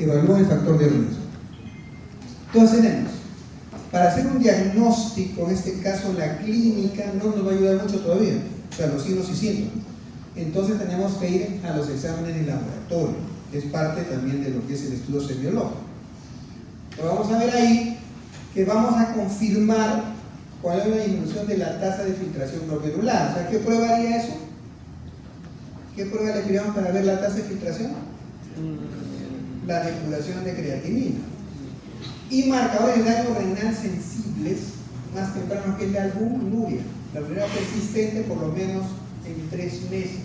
evalúan el factor de riesgo. Entonces tenemos, para hacer un diagnóstico, en este caso la clínica no nos va a ayudar mucho todavía, o sea, los signos y síntomas. Entonces tenemos que ir a los exámenes de laboratorio, que es parte también de lo que es el estudio semiológico. Entonces vamos a ver ahí que vamos a confirmar cuál es la disminución de la tasa de filtración glomerular. O sea, ¿qué prueba haría eso? ¿Qué prueba le pidamos para ver la tasa de filtración? La depuración de creatinina. Y marcadores de daño renal sensibles más tempranos que el de albuminuria. La albuminuria persistente por lo menos en 3 meses,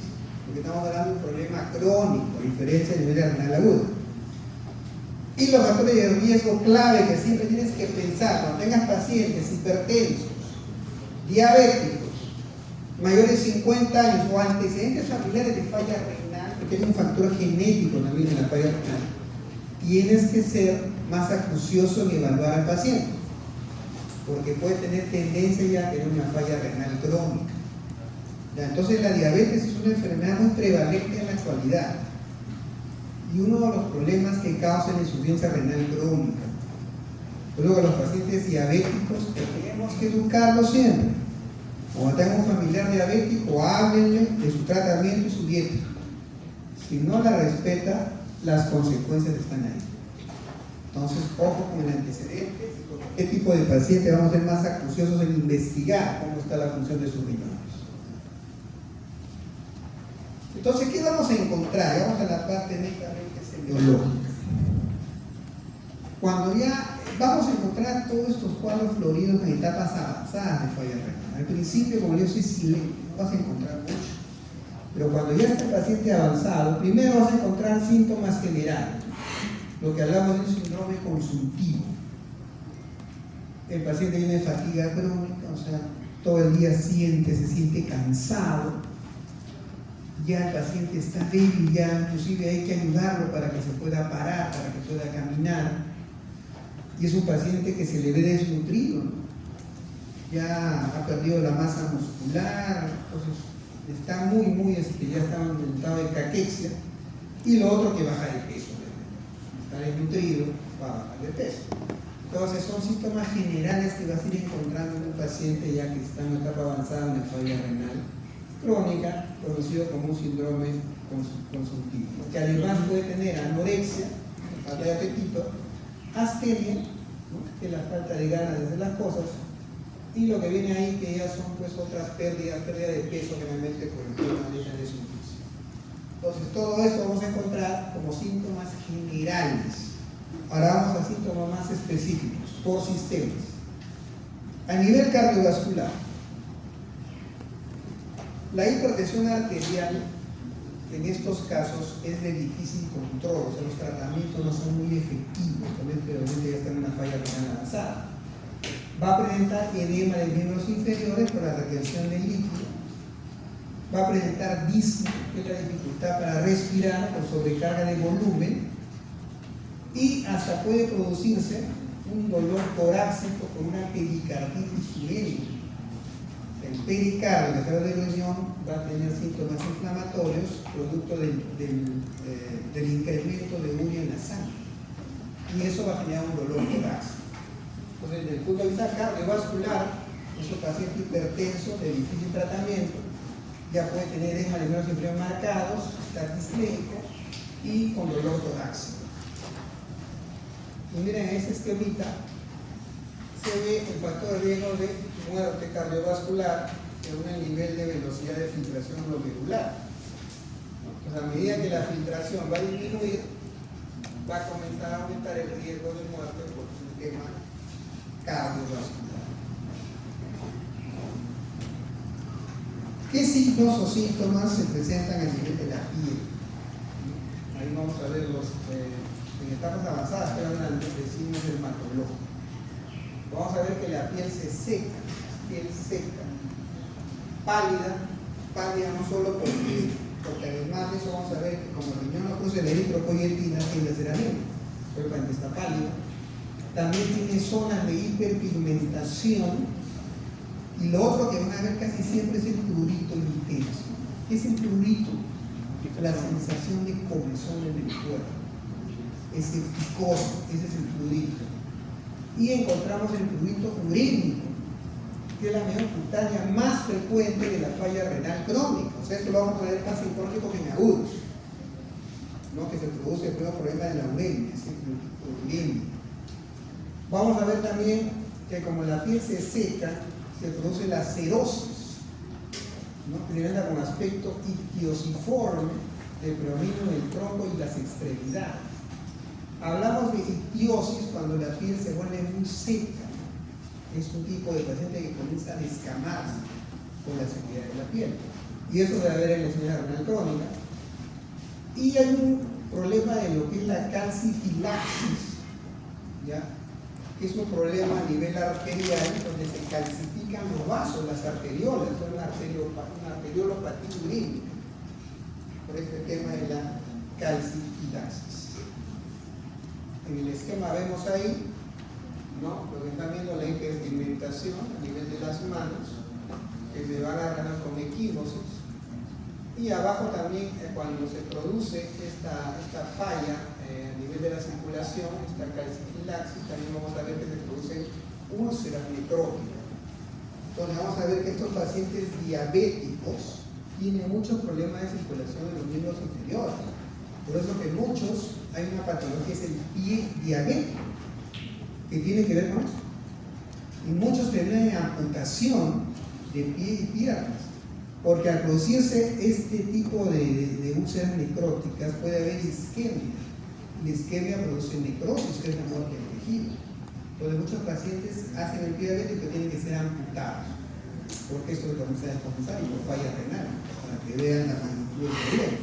porque estamos hablando de un problema crónico, a diferencia del nivel de renal agudo. Y los factores de riesgo clave que siempre tienes que pensar cuando tengas pacientes hipertensos, diabéticos, mayores de 50 años o antecedentes familiares de falla renal, porque hay un factor genético también en la falla renal, tienes que ser más acucioso en evaluar al paciente, porque puede tener tendencia ya a tener una falla renal crónica. Ya, entonces la diabetes es una enfermedad muy prevalente en la actualidad y uno de los problemas que causa la insuficiencia renal crónica. Luego los pacientes diabéticos tenemos que educarlos siempre. Cuando tengan un familiar diabético, háblenle de su tratamiento y su dieta. Si no la respeta, las consecuencias están ahí. Entonces, ojo con el antecedente y con qué tipo de paciente vamos a ser más acuciosos en investigar cómo está la función de sus riñones. Entonces, ¿qué vamos a encontrar? Vamos a la parte netamente semiológica. Cuando ya vamos a encontrar todos estos cuadros floridos en etapas avanzadas de falla renal. Al principio, como yo soy silente, no vas a encontrar mucho. Pero cuando ya está el paciente avanzado, primero vas a encontrar síntomas generales, lo que hablamos de un síndrome consultivo. El paciente tiene fatiga crónica, o sea, todo el día se siente cansado, ya el paciente está débil, ya inclusive hay que ayudarlo para que se pueda parar, para que pueda caminar, y es un paciente que se le ve desnutrido, ¿no? Ya ha perdido la masa muscular, entonces está ya está en estado de caquexia, y lo otro que baja de peso, está desnutrido, va a bajar de peso. Entonces son síntomas generales que vas a ir encontrando en un paciente ya que está en una etapa avanzada de falla renal crónica, conocido como un síndrome consultivo, que además puede tener anorexia, falta de apetito, astenia, ¿no?, que es la falta de ganas de hacer las cosas, y lo que viene ahí que ya son pues otras pérdida de peso generalmente por el tema de la desnutrición. Entonces todo esto vamos a encontrar como síntomas generales. Ahora vamos a síntomas más específicos, por sistemas. A nivel cardiovascular, la hipertensión arterial en estos casos es de difícil control, o sea, los tratamientos no son muy efectivos, pero ya está en una falla renal avanzada. Va a presentar edema de miembros inferiores por la retención de líquido, va a presentar disnea, que es la dificultad para respirar por sobrecarga de volumen, y hasta puede producirse un dolor torácico con una pericarditis urémica. El pericardio, el interior del riñón, va a tener síntomas inflamatorios producto del incremento de urea en la sangre, y eso va a generar un dolor torácico. Entonces, desde el punto de vista cardiovascular, es un paciente hipertenso de difícil tratamiento, ya puede tener edema de miembros inferiores marcados, estar disnéico y con dolor torácico. Y miren, en ese esquemita se ve el factor de riesgo de muerte cardiovascular en un nivel de velocidad de filtración glomerular. Entonces, a medida que la filtración va a disminuir, va a comenzar a aumentar el riesgo de muerte por un tema cardiovascular. ¿Qué signos o síntomas se presentan a nivel de la piel? Ahí vamos a ver en etapas avanzadas que hablan de signos dermatológicos. Vamos a ver que la piel se seca, pálida no solo porque además de eso vamos a ver que como el riñón no produce la eritropoyetina, tiende a ser anémico, pero el paciente está pálido. También tiene zonas de hiperpigmentación, y lo otro que van a ver casi siempre es el prurito intenso. ¿Qué es el prurito? La sensación de comezón en el cuerpo. septicoso, ese es el prurito. Y encontramos el prurito urémico, que es la medio cutánea más frecuente de la falla renal crónica. O sea, esto lo vamos a ver más en crónico que en agudos, ¿no? Que se produce el problema de la uremia, es el prurito urémico. Vamos a ver también que como la piel se seca, se produce la cerosis, ¿no? Que viene con aspecto ictiosiforme del predominio del tronco y las extremidades. Hablamos de ictiosis cuando la piel se vuelve muy seca. Es un tipo de paciente que comienza a descamarse con la sequedad de la piel. Y eso debe haber en la insuficiencia renal crónica. Y hay un problema de lo que es la calcifilaxis, ¿ya? Que es un problema a nivel arterial donde se calcifican los vasos, las arteriolas, es una arteriolopatía urémica, por este tema de la calcifilaxis. En el esquema vemos ahí, ¿no? Lo que están viendo, la hiperpigmentación a nivel de las manos, que se van a ganar con equimosis. Y abajo también, cuando se produce esta falla a nivel de la circulación, esta calcifilaxis, también vamos a ver que se producen úlceras necróticas. Entonces vamos a ver que estos pacientes diabéticos tienen muchos problemas de circulación en los miembros inferiores. Por eso que muchos, hay una patología que es el pie diabético, que tiene que ver con eso. Y muchos tienen amputación de pie y piernas, porque al producirse este tipo de úlceras necróticas puede haber isquemia. La isquemia produce necrosis, que es la muerte del tejido. Entonces muchos pacientes hacen el pie diabético que tienen que ser amputados, porque esto comienza a descompensar y por falla renal, para que vean la magnitud del problema.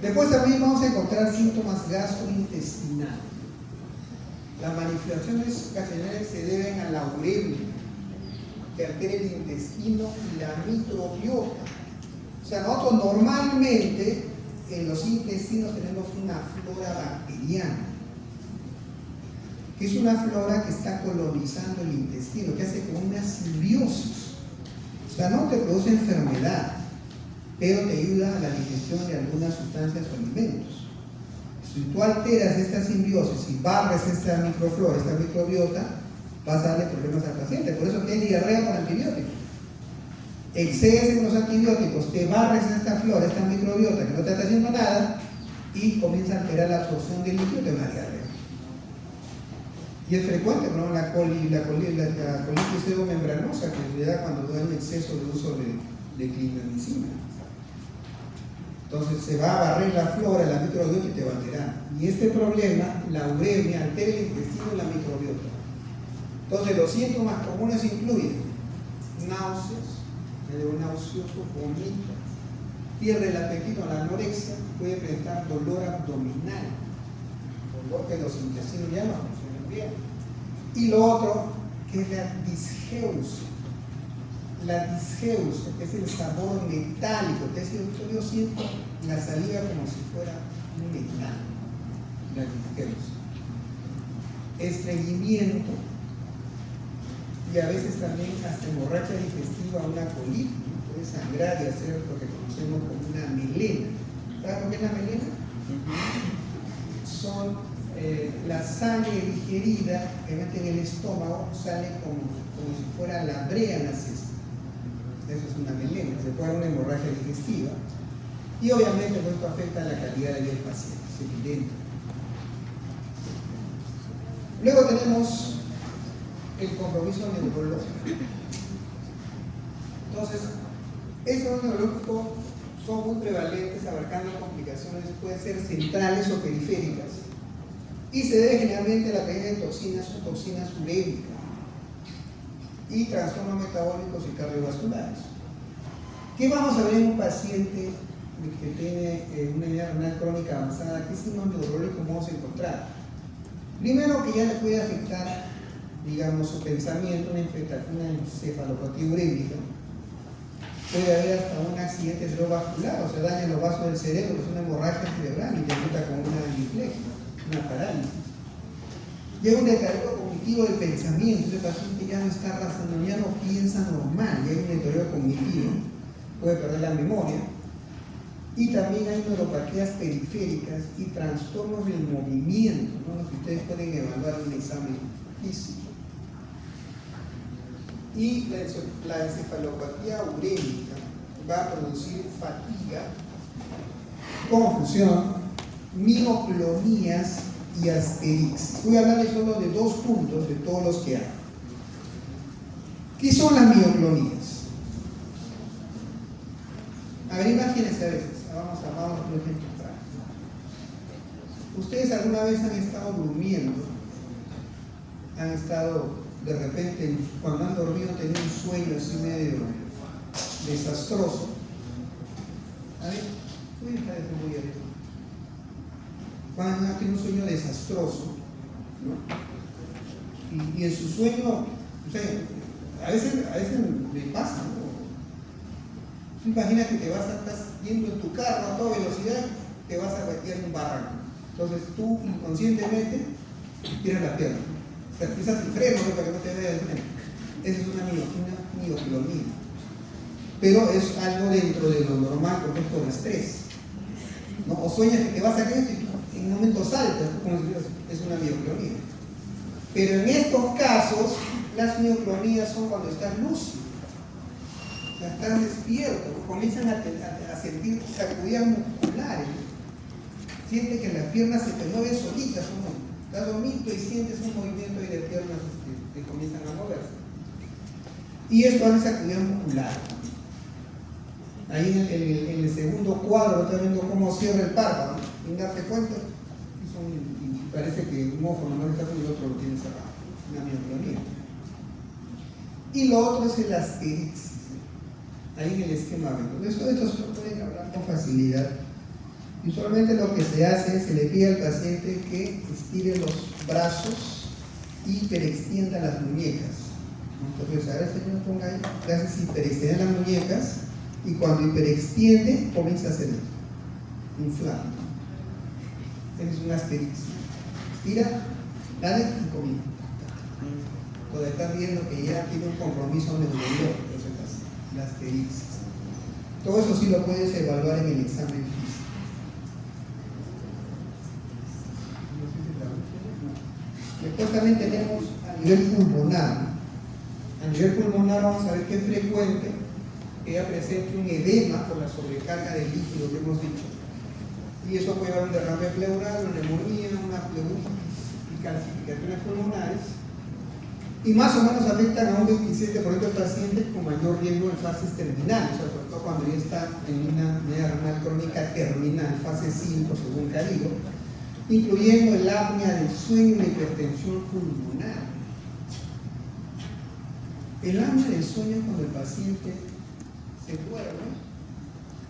Después también vamos a encontrar síntomas gastrointestinales. Las manifestaciones gastrointestinales se deben a la uremia, que altera el intestino y la microbiota. O sea, nosotros normalmente en los intestinos tenemos una flora bacteriana, que es una flora que está colonizando el intestino, que hace como una simbiosis. O sea, no te produce enfermedad, pero te ayuda a la digestión de algunas sustancias o alimentos. Si tú alteras esta simbiosis y barres esta microflora, esta microbiota, vas a darle problemas al paciente. Por eso tienes diarrea con antibióticos. Excedes en los antibióticos, te barres esta flora, esta microbiota que no te está haciendo nada y comienza a alterar la absorción del líquido de una diarrea. Y es frecuente, ¿no? La colitis pseudomembranosa, que se da cuando hay un exceso de uso de clindamicina. Entonces se va a barrer la flora, la microbiota y te va a alterar. Y este problema, la uremia, altera el intestino y la microbiota. Entonces los síntomas comunes incluyen náuseas, medio nauseoso, vomita, pierde el apetito, la anorexia, puede presentar dolor abdominal, dolor que los intestinos ya no funcionan bien. Y lo otro, que es la disgeusia. La disgeusia, que es el sabor metálico, que es decir, yo siento la saliva como si fuera un metal. La disgeusia. Estreñimiento, y a veces también hasta hemorragia digestiva, una colitis, puede sangrar y hacer lo que conocemos como una melena. ¿Sabes lo que es la melena? Son la sangre digerida que mete en el estómago, sale como si fuera la brea en la cesta. Eso es una melena, se puede dar una hemorragia digestiva. Y obviamente esto afecta a la calidad de vida del paciente, es evidente. Luego tenemos el compromiso neurológico. Entonces, estos neurológicos son muy prevalentes, abarcando complicaciones, pueden ser centrales o periféricas, y se debe generalmente a la presencia de toxinas o toxinas urémicas y trastornos metabólicos y cardiovasculares. ¿Qué vamos a ver en un paciente que tiene una enfermedad renal crónica avanzada? ¿Qué signos neurológicos vamos a encontrar? Primero, que ya le puede afectar, digamos, su pensamiento, una encefalopatía urémica. Puede haber hasta un accidente cerebrovascular, o sea, daña los vasos del cerebro, es una hemorragia cerebral y termina con una hemiplegia, una parálisis. Llega un deterioro cognitivo del pensamiento, el paciente ya no está razonando, ya no piensa normal, ya hay un deterioro cognitivo, puede perder la memoria. Y también hay neuropatías periféricas y trastornos del movimiento, ¿no? Lo que ustedes pueden evaluar en un examen físico. Y la encefalopatía urémica va a producir fatiga, confusión, mioclonías y asterix. Voy a hablarles solo de 2 puntos de todos los que hay. ¿Qué son las mioclonías? A ver, imagínense a veces, vamos a un ejemplo práctico. ¿Ustedes alguna vez han estado durmiendo? Han estado de repente, cuando han dormido, tenido un sueño así medio desastroso? A ver, voy a dejar esto muy abierto. Cuando han tenido un sueño desastroso, ¿no? Y en su sueño, o sea, a veces me pasa, ¿no? Imagina que estás yendo en tu carro a toda velocidad, te vas a meter en un barranco. Entonces tú inconscientemente tiras la pierna. O sea, pisas el freno, ¿no? Para que no te vea el freno. Esa es una mioclonía. Pero es algo dentro de lo normal porque es por estrés, ¿no? O sueñas que te vas a caer y en un momento saltas, como si es una mioclonía. Pero en estos casos, las mioclonías son cuando estás lúcido. O sea, estás despierto, comienzan a sentir sacudidas musculares. Sientes que las piernas se te mueven solitas, ¿no? Estás dormido y sientes un movimiento de piernas que comienzan a moverse. Y esto hace sacudidas musculares. Ahí en el segundo cuadro está viendo cómo cierra el párpado, ¿no? Sin darte cuenta, y parece que un ojo nomás está con el otro lo tiene cerrado. Una mioclonía. Y lo otro es el asterix. Ahí en el esquema B. Esto se lo pueden hablar con facilidad. Y usualmente lo que se hace es se le pide al paciente que estire los brazos y hiperextienda las muñecas. Entonces, a ver, señor, ponga ahí, le haces hiperextender las muñecas y cuando hiperextiende comienza a hacer esto, inflar. Es un asterix. Estira, dale y comienza. Cuando estás viendo que ya tiene un compromiso neuronal, entonces la asterix. Todo eso sí lo puedes evaluar en el examen físico. Después también tenemos a nivel pulmonar. A nivel pulmonar vamos a ver que es frecuente que ella presente un edema por la sobrecarga de líquido que hemos dicho. Y eso puede llevar un derrame pleural, una neumonía, una pleuritis y calcificaciones pulmonares. Y más o menos afectan a un 27% de pacientes con mayor riesgo en fases terminales, o sea, sobre todo cuando ya está en una media renal crónica terminal, fase 5 según Carigo, incluyendo el apnea del sueño y la hipertensión pulmonar. El apnea del sueño es cuando el paciente se duerme.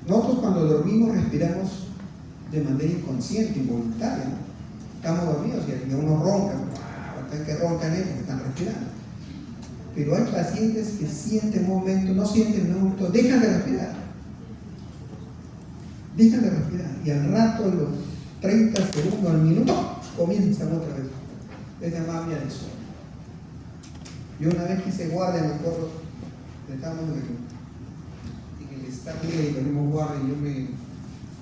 Nosotros cuando dormimos respiramos de manera inconsciente, involuntaria, ¿no? Estamos dormidos y uno ronca, que roncan ellos porque están respirando. Pero hay pacientes que sienten un momento, no sienten un momento, dejan de respirar. Dejan de respirar y al rato, los 30 segundos al minuto, comienzan otra vez. Es llamada apnea del sueño. Yo una vez quise guardia, me acuerdo, estábamos en el staff y tenemos guardia y yo me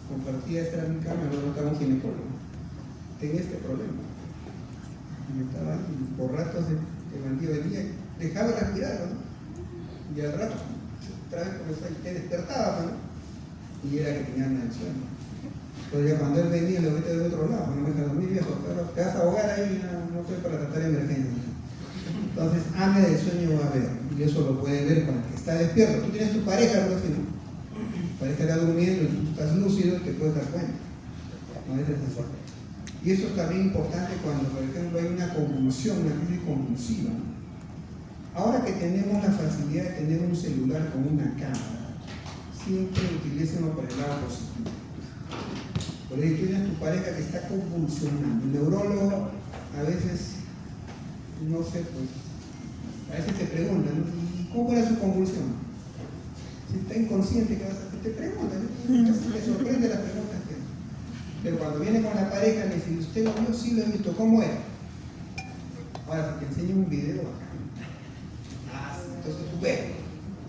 compartía, esta era mi cama, luego estaba un ginecólogo. Tenía este problema. Y estaba ahí, por ratos el bandido del día, dejaba de respirar, ¿no? Y al rato, otra vez comenzó y te despertaba, ¿no? Y era que tenía apnea del sueño. Entonces ya cuando él venía, lo vete de otro lado, no me deja dormir, viejo, pero te vas a ahogar ahí, no fue para tratar de emergencia. Entonces, apnea del sueño va a haber, y eso lo puede ver con el que está despierto. Tú tienes tu pareja, algo así, ¿no? Tu pareja está durmiendo y tú estás lúcido y te puedes dar cuenta. No es necesario. Y eso es también importante cuando, por ejemplo, hay una convulsión, una crisis convulsiva. Ahora que tenemos la facilidad de tener un celular con una cámara, siempre utilícenlo para el lado positivo. Por ejemplo, tienes tu pareja que está convulsionando. El neurólogo a veces, no sé, pues, a veces te preguntan, ¿no? ¿Y cómo era su convulsión? Si está inconsciente, ¿qué vas a hacer? Te preguntan, ¿no? Te sorprende las preguntas que... Pero cuando viene con la pareja, le dice, ¿usted lo vio? Sí, lo he visto. ¿Cómo era? Ahora, si te enseño un video acá. Entonces tú ves.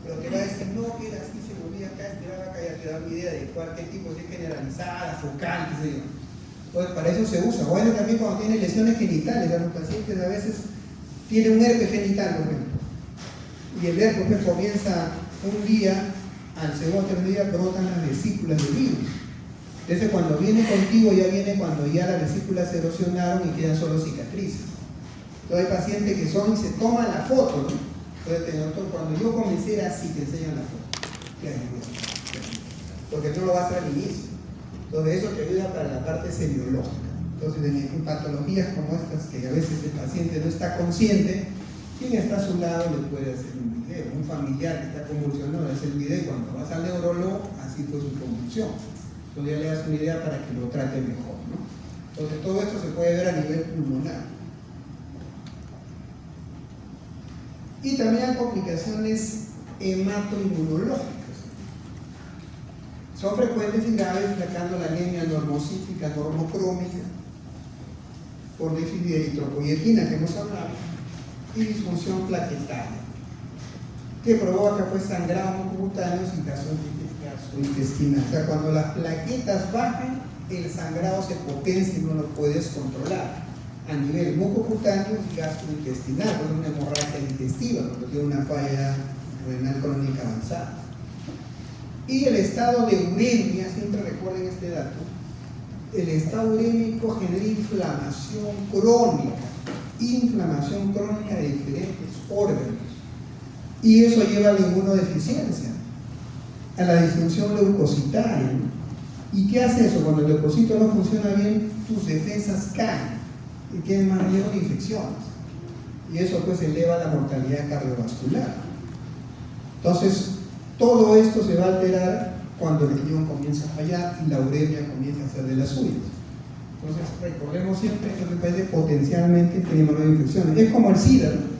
Pero te va a decir, no, que era así, se movía acá, tiraba acá ya te da una idea de qué tipo de generalizada, focal, qué sé yo. Entonces, para eso se usa. O eso también cuando tiene lesiones genitales, a los pacientes a veces tienen un herpes genital, por ejemplo. Y el herpes pues, comienza un día, al segundo día brotan las vesículas del virus. Entonces cuando viene contigo ya viene cuando ya las vesículas se erosionaron y quedan solo cicatrices. Entonces hay pacientes que son y se toman la foto, ¿no? Entonces doctor, cuando yo comencé era así, te enseñan la foto. Porque no lo vas a hacer al inicio. Entonces eso te ayuda para la parte semiológica. Entonces en patologías como estas que a veces el paciente no está consciente, quien está a su lado le puede hacer un video. Un familiar que está convulsionado le hace el video y cuando vas al neurólogo, así fue su convulsión. Entonces ya le das una idea para que lo trate mejor, ¿no? Entonces todo esto se puede ver a nivel pulmonar. Y también hay complicaciones hematoinmunológicas. Son frecuentes y graves, destacando la anemia normocítica, normocrómica, por déficit de eritropoyetina que hemos hablado, y disfunción plaquetaria, que provoca pues sangrado mucocutáneos y gastrointestinal. O sea, cuando las plaquetas bajan, el sangrado se potencia y no lo puedes controlar a nivel mucocutáneo y gastrointestinal, con una hemorragia digestiva, porque tiene una falla renal crónica avanzada. Y el estado de uremia, siempre recuerden este dato, el estado urémico genera inflamación crónica de diferentes órganos. Y eso lleva a la inmunodeficiencia, a la disfunción leucocitaria. ¿Y qué hace eso? Cuando el leucocito no funciona bien, tus defensas caen y tienes más riesgo de infecciones. Y eso pues eleva la mortalidad cardiovascular. Entonces, todo esto se va a alterar cuando el riñón comienza a fallar y la uremia comienza a hacer de las suyas. Entonces, recordemos siempre que este país potencialmente tiene más infecciones. Es como el SIDA, ¿no?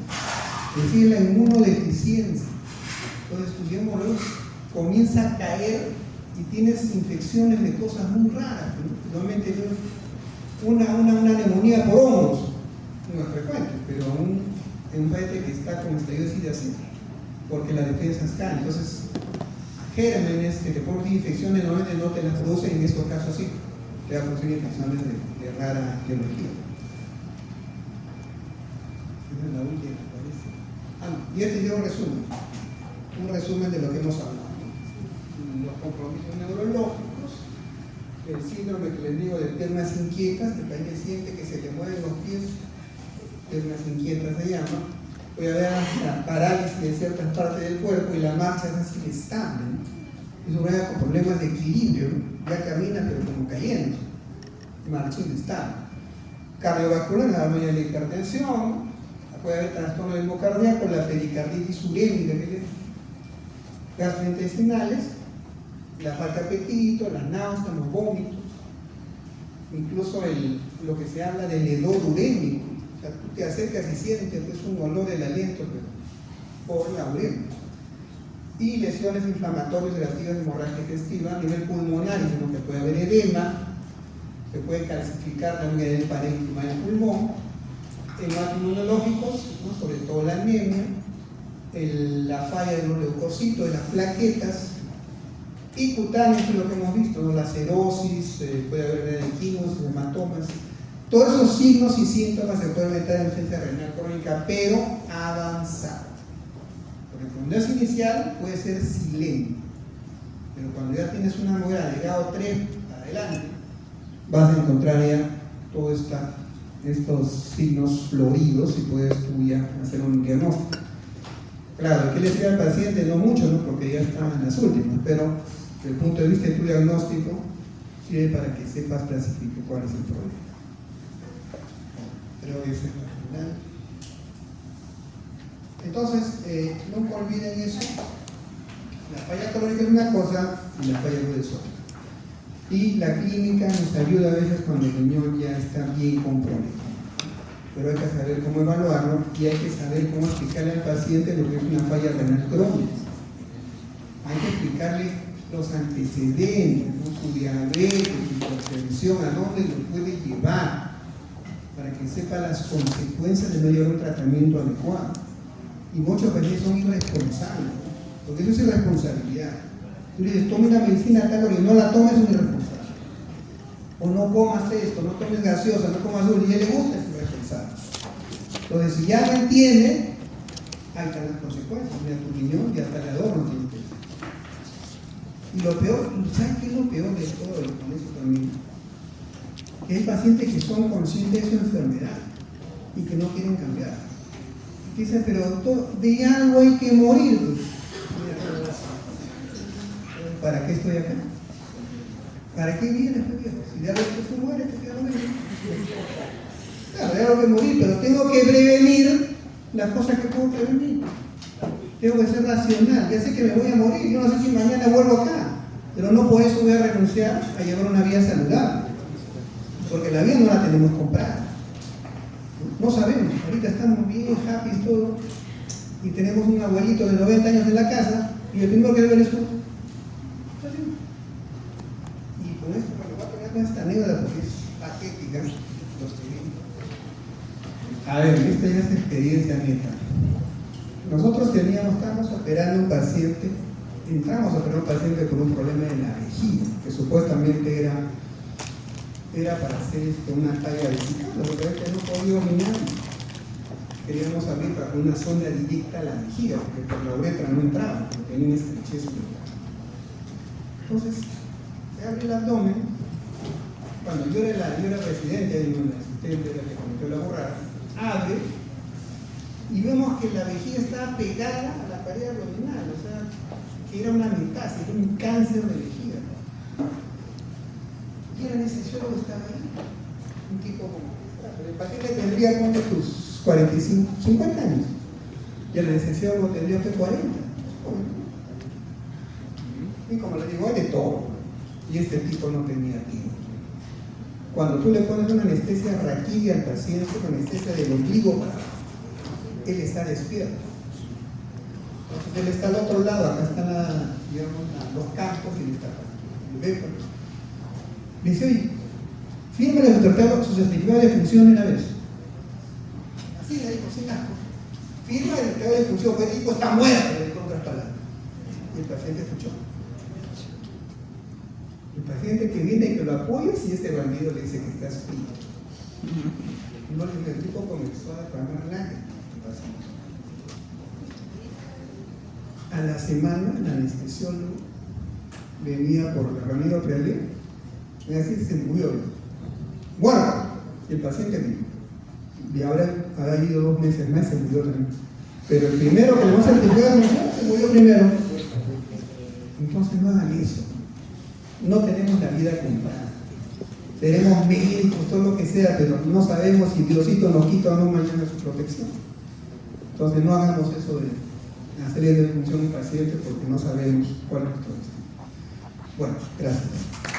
Es decir, la inmunodeficiencia. Entonces, tu hemorroides comienza a caer y tienes infecciones de cosas muy raras, ¿no? Normalmente una neumonía por hongos no es frecuente, pero en un paciente que está con estallido de SIDA sí, porque las defensas caen. Entonces, gérmenes que te producen infecciones normalmente no te las producen, en estos casos sí, te va a producir infecciones de rara biología. Esa es la última, parece. Y este es un resumen de lo que hemos hablado. Los compromisos neurológicos, el síndrome que les digo de piernas inquietas, que también siente que se le mueven los pies, piernas inquietas se llama. Puede haber hasta parálisis de ciertas partes del cuerpo y la marcha es así inestable, ¿no? Eso va con problemas de equilibrio, ¿no? Ya camina pero como cayendo, marcha inestable. Cardiovascular, la armonía de la hipertensión, puede haber trastorno del cardíaco, la pericarditis urémica, gastrointestinales, la falta de apetito, las náuseas, los vómitos, incluso lo que se habla del hedor urémico. O sea, tú te acercas y sientes pues, un olor del aliento, pero por la uremia. Y lesiones inflamatorias relativas a hemorragia digestiva a nivel pulmonar, sino que puede haber edema, se puede calcificar también el parénquima del pulmón, hematoinmunológicos, ¿no? Sobre todo la anemia, la falla de los leucocitos, de las plaquetas, y cutáneos, que es lo que hemos visto, ¿no? La cerosis, puede haber edequinos, hematomas. Todos esos signos y síntomas se pueden meter en insuficiencia renal crónica, pero avanzada. Porque cuando es inicial puede ser silente, pero cuando ya tienes una movida de grado 3 para adelante, vas a encontrar ya todos estos signos floridos y puedes tú ya hacer un diagnóstico. Claro, ¿qué le sirve al paciente? No mucho, ¿no? Porque ya está en las últimas, pero desde el punto de vista de tu diagnóstico sirve para que sepas clasificar cuál es el problema. Creo que ese es el final. Entonces, nunca olviden eso. La falla crónica es una cosa y la falla aguda es otra. Y la clínica nos ayuda a veces cuando el riñón ya está bien comprometido. Pero hay que saber cómo evaluarlo y hay que saber cómo explicarle al paciente lo que es una falla renal crónica. Hay que explicarle los antecedentes, ¿no? Su diabetes, su hipertensión, a dónde lo puede llevar, para que sepa las consecuencias de no llevar un tratamiento adecuado. Y muchos pacientes son irresponsables, ¿no? Porque eso es irresponsabilidad. Tú le dices, tome una medicina tal hora y no la tomes, es un irresponsable. O no comas esto, no tomes gaseosa, no comas dulce, y a él le gusta, es irresponsable. Entonces, si ya no entiende, ahí están las consecuencias. Mira, tu riñón ya está de adorno. Y lo peor, ¿sabes qué es lo peor de todo con eso también? Que hay pacientes que son conscientes de su enfermedad y que no quieren cambiar. Y dicen, pero doctor, de algo hay que morir. ¿Para qué estoy acá? ¿Para qué vienes? Si de algo que se muere, te queda morir. Claro, de algo que morir, pero tengo que prevenir las cosas que puedo prevenir. Tengo que ser racional. Ya sé que me voy a morir, yo no sé si mañana vuelvo acá, pero no por eso voy a renunciar a llevar una vida saludable. Porque la vida no la tenemos comprada. No sabemos, ahorita estamos bien, happy, todo, y tenemos un abuelito de 90 años en la casa, y el primero que debe es uno. Y con esto, bueno, voy a poner con esta anécdota porque es patética. A ver, esta ya es experiencia neta. Nosotros estábamos operando un paciente, entramos a operar un paciente con un problema en la vejiga, que supuestamente era para hacer una talla vesical, lo que es que no podía dominar. Queríamos abrir para una zona directa a la vejiga, porque por la uretra no entraba, porque tenía una estrechez uretral. Entonces, se abre el abdomen. Cuando yo era residente, y un asistente era el que cometió la borrada, abre y vemos que la vejiga estaba pegada a la pared abdominal, o sea, que era una metástasis, era un cáncer de vejiga. Y el anestesiólogo estaba ahí, un tipo como, el paciente tendría como tus 45, 50 años, y el anestesiólogo tendría que 40. Y como le digo, hay de todo, y este tipo no tenía tiempo. Cuando tú le pones una anestesia raquídea al paciente, una anestesia del ombligo para abajo, él está despierto. Entonces él está al otro lado, acá están los campos y él está acá. Le dice, oye, fírmale su certificado de función una vez. Así le dijo, sin asco. Firma el certificado de función, pues el tipo está muerto, le dijo otras palabras. Y el paciente escuchó. El paciente que viene y que lo apoya, si este bandido le dice que estás frío. No, el tipo comenzó a derramar lágrimas. A la semana, el anestesiólogo venía por Ramiro Prealé, y así se murió. Bueno, el paciente vino. Y ahora ha ido 2 meses más, se murió también. Pero el primero que le vamos a certificar se murió primero. Entonces no hagan eso. No tenemos la vida comprada. Tenemos médicos, todo lo que sea, pero no sabemos si Diosito nos quita o no mañana su protección. Entonces no hagamos eso de hacerle de función a un paciente porque no sabemos cuál es nuestro destino. Bueno, gracias.